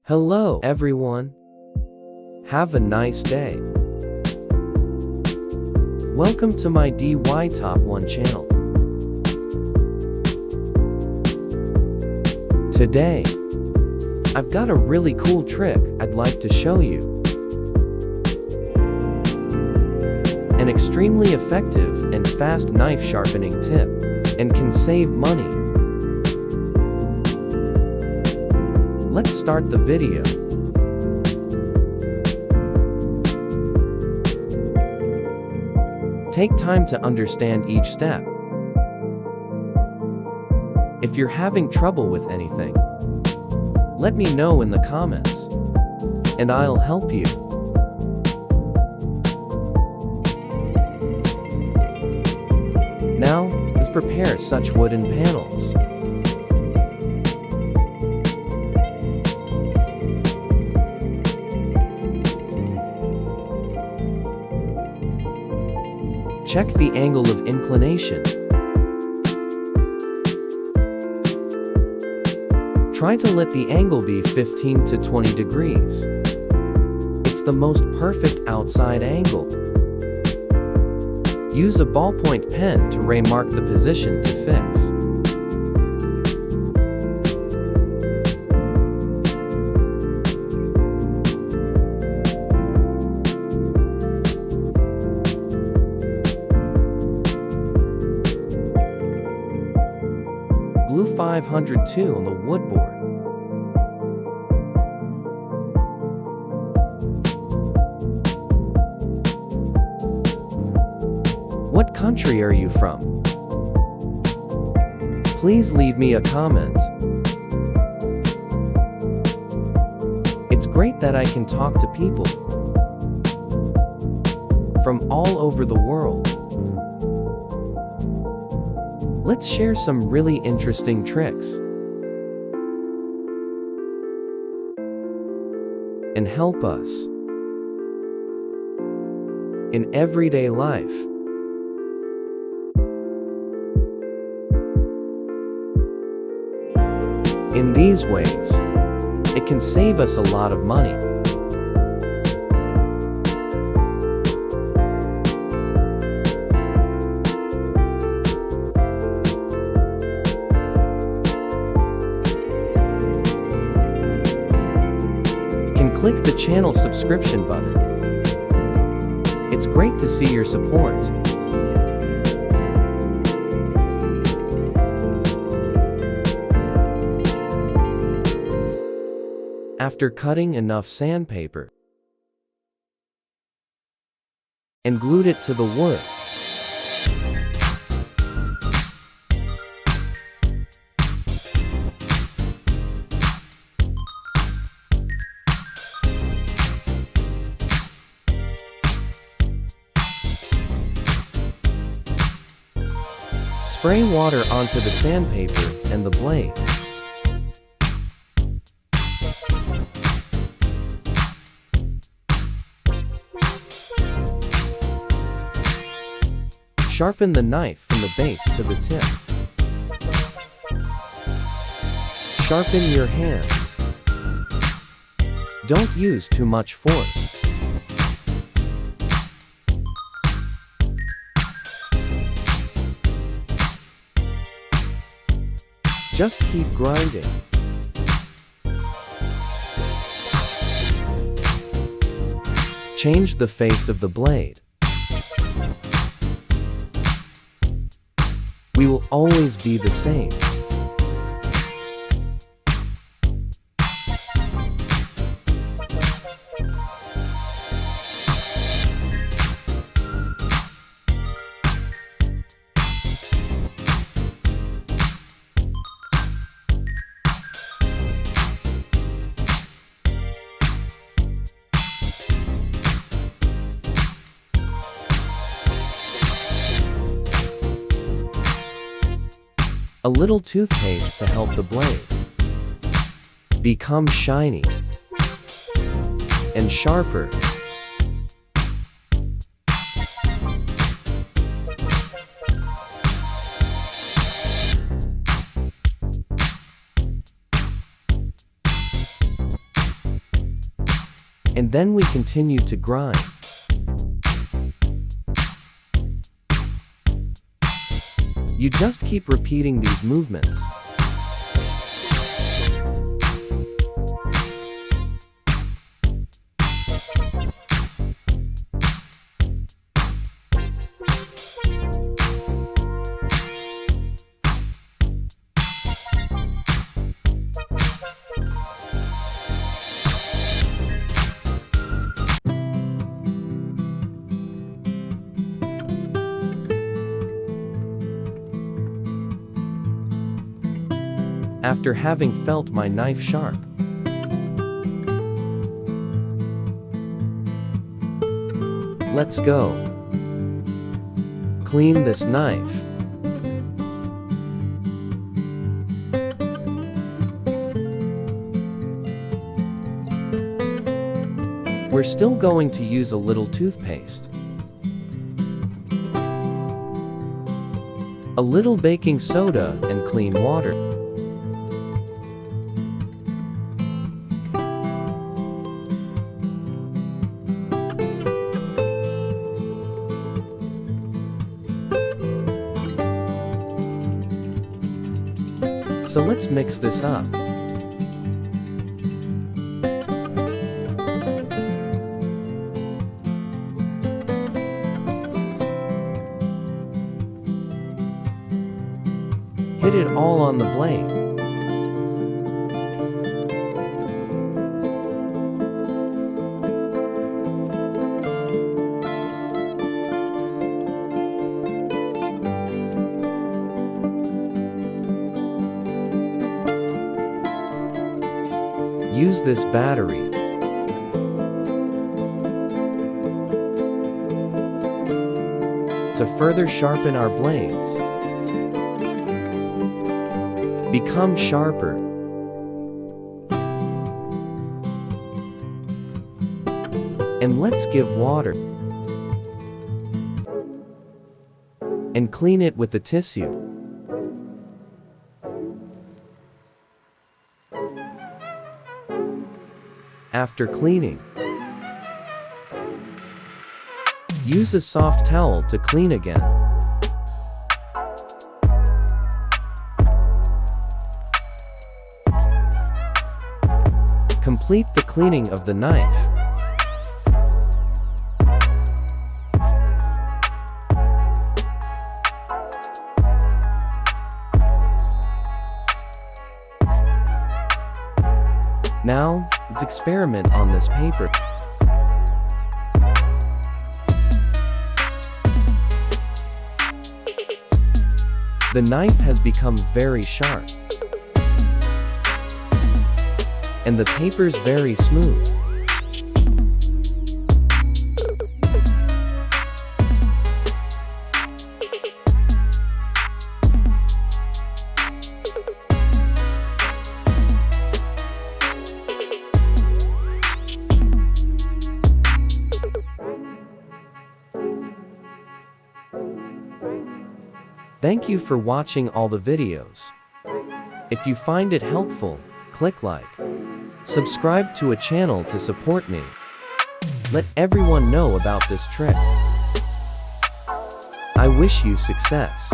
Hello, everyone. Have a nice day. Welcome to my DiyTop1 channel. Today, I've got a really cool trick I'd like to show you. An extremely effective and fast knife sharpening tip, and can save money. Let's start the video. Take time to understand each step. If you're having trouble with anything, let me know in the comments, and I'll help you. Now, let's prepare such wooden panels. Check the angle of inclination. Try to let the angle be 15 to 20 degrees. It's the most perfect outside angle. Use a ballpoint pen to remark the position to fix. Glue 502 on the wood board. What country are you from? Please leave me a comment. It's great that I can talk to people from all over the world. Let's share some really interesting tricks and help us in everyday life. In these ways, it can save us a lot of money. Click the channel subscription button. It's great to see your support. After cutting enough sandpaper and glued it to the wood, spray water onto the sandpaper and the blade. Sharpen the knife from the base to the tip. Sharpen your hands. Don't use too much force. Just keep grinding. Change the face of the blade. We will always be the same. A little toothpaste to help the blade become shiny and sharper. And then we continue to grind. You just keep repeating these movements. After having felt my knife sharp, let's go. Clean this knife. We're still going to use a little toothpaste, a little baking soda, and clean water. So let's mix this up. Hit it all on the blade. Use this battery to further sharpen our blades. Become sharper. And let's give water and clean it with the tissue. After cleaning, use a soft towel to clean again. Complete the cleaning of the knife. Now, let's experiment on this paper. The knife has become very sharp, and the paper's very smooth. Thank you for watching all the videos. If you find it helpful, click like. Subscribe to a channel to support me. Let everyone know about this trick. I wish you success.